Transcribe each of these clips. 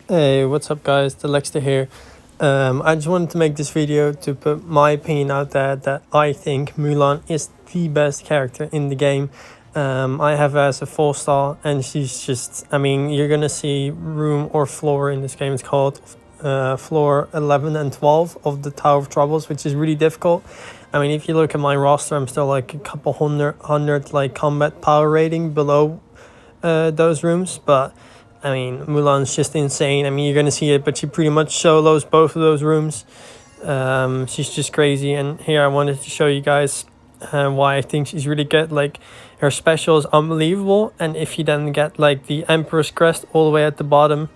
Hey, what's up guys, the Lexter here. I just wanted to make this video to put my opinion out there that I think Mulan is the best character in the game. I have her as a 4-star and she's just, you're gonna see room or floor in this game. It's called floor 11 and 12 of the Tower of Troubles, which is really difficult. If you look at my roster, I'm still like a couple hundred like combat power rating below those rooms, but Mulan's just insane. You're gonna see it, but she pretty much solos both of those rooms. She's just crazy, and here I wanted to show you guys why I think she's really good. Like, her special is unbelievable, and if you then get like the Emperor's Crest all the way at the bottom,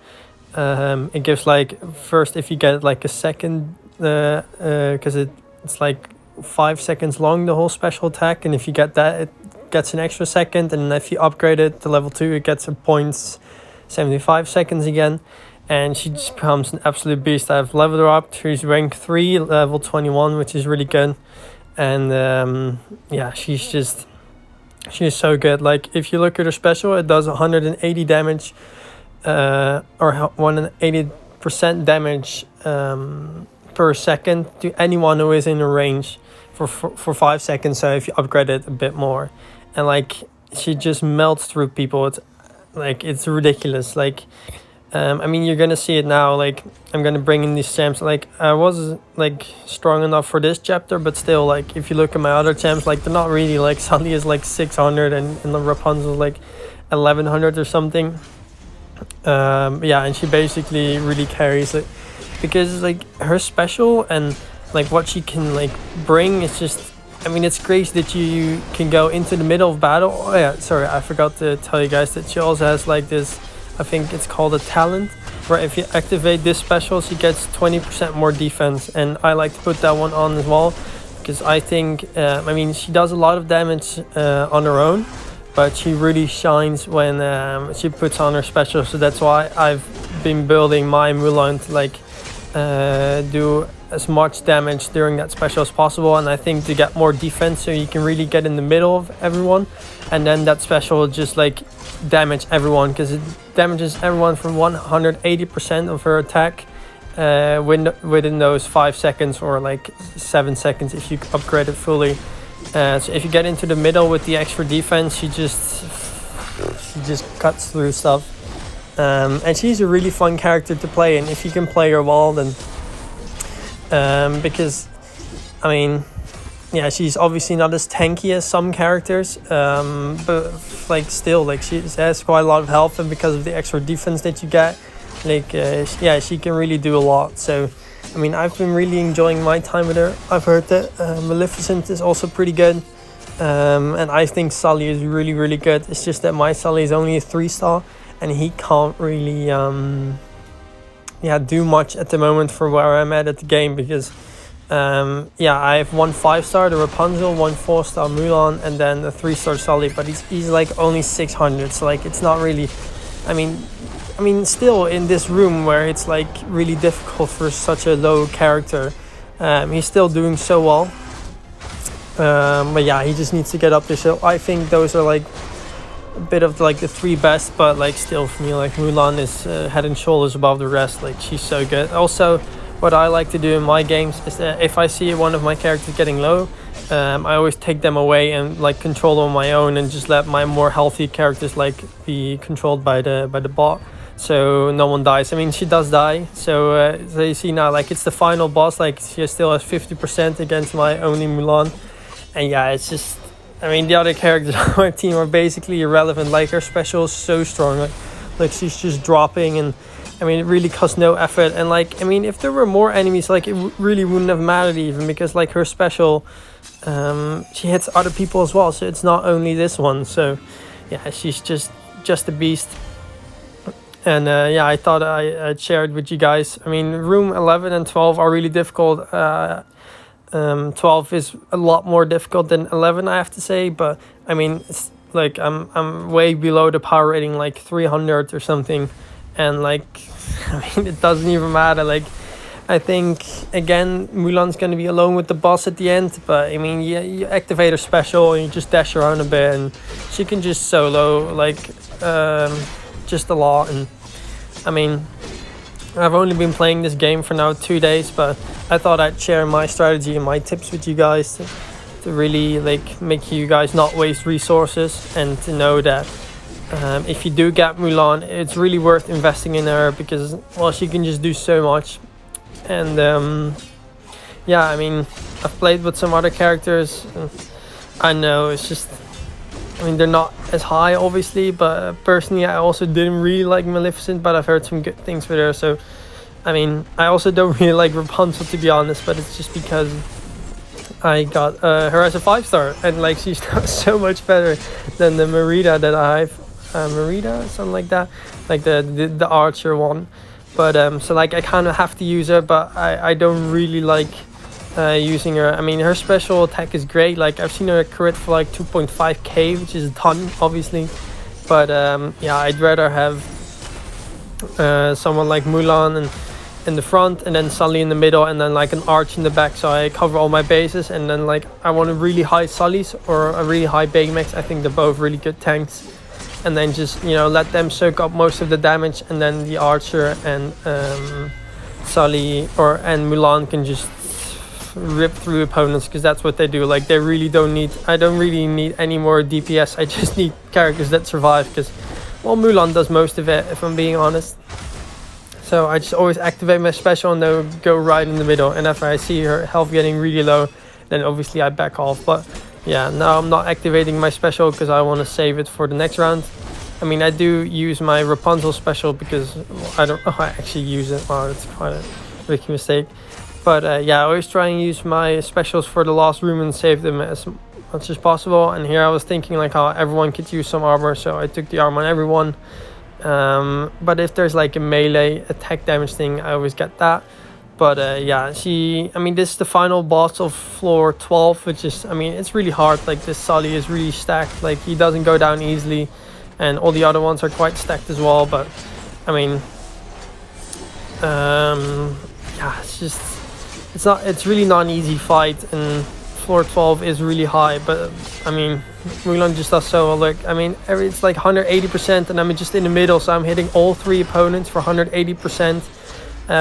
it gives like, first if you get like a second, because it's like 5 seconds long, the whole special attack, and if you get that, it gets an extra second, and if you upgrade it to level 2, it gets a 0.75 seconds again, and she just becomes an absolute beast. I've leveled her up. She's rank 3, level 21, which is really good. And yeah, she's so good. Like, if you look at her special, it does 180 damage, or 180% damage per second to anyone who is in a range for 5 seconds. So if you upgrade it a bit more, and like, she just melts through people. It's ridiculous. You're gonna see it now. Like, I'm gonna bring in these champs. Like, I was like strong enough for this chapter, but still, like, if you look at my other champs, like, they're not really. Like, Sully is like 600 and the Rapunzel is like 1100 or something. Yeah, and she basically really carries it because like her special and like what she can like bring is just, it's crazy that you can go into the middle of battle. Oh yeah, sorry, I forgot to tell you guys that she also has like this, I think it's called a talent, where if you activate this special, she gets 20% more defense, and I like to put that one on as well, because I think, she does a lot of damage on her own, but she really shines when she puts on her special. So that's why I've been building my Mulan to like do as much damage during that special as possible, and I think to get more defense, so you can really get in the middle of everyone, and then that special will just like damage everyone, because it damages everyone from 180% of her attack within those 5 seconds, or like 7 seconds if you upgrade it fully. So if you get into the middle with the extra defense, she just cuts through stuff. And she's a really fun character to play, and if you can play her well, then because yeah, she's obviously not as tanky as some characters, but like still, like, she has quite a lot of health, and because of the extra defense that you get, like yeah, she can really do a lot. So I've been really enjoying my time with her. I've heard that Maleficent is also pretty good, and I think Sully is really good. It's just that my Sully is only a 3-star, and he can't really do much at the moment for where I'm at the game, because I have one 5-star, the Rapunzel, one 4-star Mulan, and then a 3-star Sully, but he's like only 600, so like it's not really, still in this room where it's like really difficult for such a low character, he's still doing so well. But yeah, he just needs to get up there. So I think those are like a bit of like the 3 best, but like still for me, like, Mulan is head and shoulders above the rest. Like, she's so good. Also, what I like to do in my games is that if I see one of my characters getting low, I always take them away and like control them on my own, and just let my more healthy characters like be controlled by the bot, so no one dies. She does die, so you see now, like, it's the final boss, like, she still has 50% against my only Mulan. And yeah, it's just, the other characters on my team are basically irrelevant. Like, her special is so strong, like she's just dropping, and it really costs no effort. And like, if there were more enemies, like, it really wouldn't have mattered even, because like her special, she hits other people as well, so it's not only this one. So yeah, she's just a beast. And yeah, I thought I'd share it with you guys. Room 11 and 12 are really difficult. 12 is a lot more difficult than 11, I have to say, but it's like I'm way below the power rating, like 300 or something, and like it doesn't even matter. Like, I think again Mulan's gonna be alone with the boss at the end, but you activate her special and you just dash around a bit, and she can just solo like just a lot. And I've only been playing this game for now 2 days, but I thought I'd share my strategy and my tips with you guys to really like make you guys not waste resources, and to know that if you do get Mulan, it's really worth investing in her, because well, she can just do so much. And yeah, I mean, I've played with some other characters, and I know it's just, I mean, they're not as high obviously, but personally I also didn't really like Maleficent, but I've heard some good things with her. So I mean, I also don't really like Rapunzel, to be honest, but it's just because I got her as a 5-star, and like she's so much better than the Merida that I have, Merida, something like that, like the archer one. But so like I kind of have to use her, but I don't really like using her. I mean, her special attack is great. Like I've seen her crit for like 2.5k, which is a ton obviously, but yeah, I'd rather have someone like Mulan and in the front, and then Sully in the middle, and then like an arch in the back, so I cover all my bases. And then like I want a really high Sullys or a really high Baymax. I think they're both really good tanks, and then just, you know, let them soak up most of the damage, and then the archer and Sully and Mulan can just rip through opponents, because that's what they do. Like they really don't need, I don't really need any more DPS. I just need characters that survive, because well, Mulan does most of it, if I'm being honest. So I just always activate my special and then go right in the middle, and after I see her health getting really low, then obviously I back off. But yeah, now I'm not activating my special because I want to save it for the next round. I mean, I do use my Rapunzel special because I don't know, I actually use it. Wow, that's quite a rookie mistake. But yeah, I always try and use my specials for the last room and save them as much as possible. And here I was thinking like how everyone could use some armor, so I took the armor on everyone. But if there's like a melee attack damage thing, I always get that. But yeah, I mean, this is the final boss of floor 12, which is, I mean, it's really hard. Like this Sully is really stacked, like he doesn't go down easily, and all the other ones are quite stacked as well. But I mean, yeah, it's really not an easy fight, and floor 12 is really high. But I mean, Mulan just does so well. Look, I mean, it's like 180%, and I'm just in the middle, so I'm hitting all 3 opponents for 180%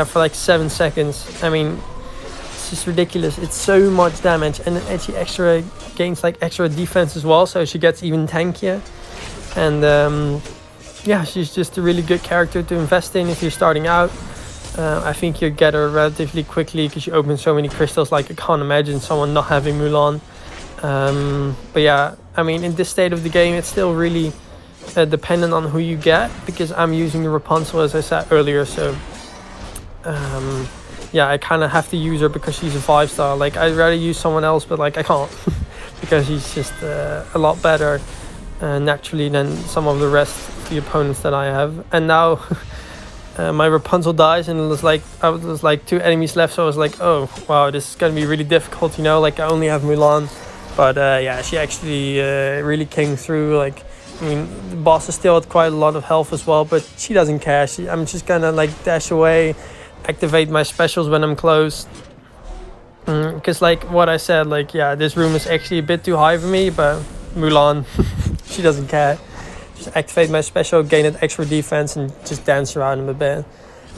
for like 7 seconds. I mean, it's just ridiculous. It's so much damage, and she extra gains like extra defense as well, so she gets even tankier. And yeah, she's just a really good character to invest in if you're starting out. I think you get her relatively quickly because you open so many crystals. Like I can't imagine someone not having Mulan. But yeah, I mean, in this state of the game, it's still really dependent on who you get, because I'm using the Rapunzel, as I said earlier. So yeah, I kind of have to use her because she's a 5-star. Like I'd rather use someone else, but like I can't because she's just a lot better naturally than some of the rest of the opponents that I have. And now my Rapunzel dies, and I was like 2 enemies left, so I was like, oh wow, this is gonna be really difficult, you know, like I only have Mulan. But yeah, she actually really came through. Like, I mean, the boss is still at quite a lot of health as well, but she doesn't care. I'm just gonna like dash away, activate my specials when I'm close, because like what I said, like yeah, this room is actually a bit too high for me, but Mulan, she doesn't care. Just activate my special, gain an extra defense, and just dance around him a bit.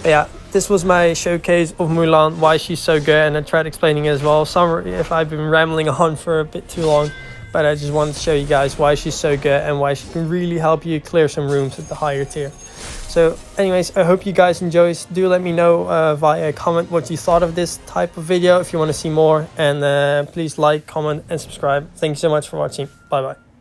But yeah, this was my showcase of Mulan, why she's so good, and I tried explaining it as well. Sorry if I've been rambling on for a bit too long, but I just wanted to show you guys why she's so good and why she can really help you clear some rooms at the higher tier. So anyways, I hope you guys enjoy. Do let me know via comment what you thought of this type of video if you want to see more, and please like, comment and subscribe. Thank you so much for watching. Bye bye.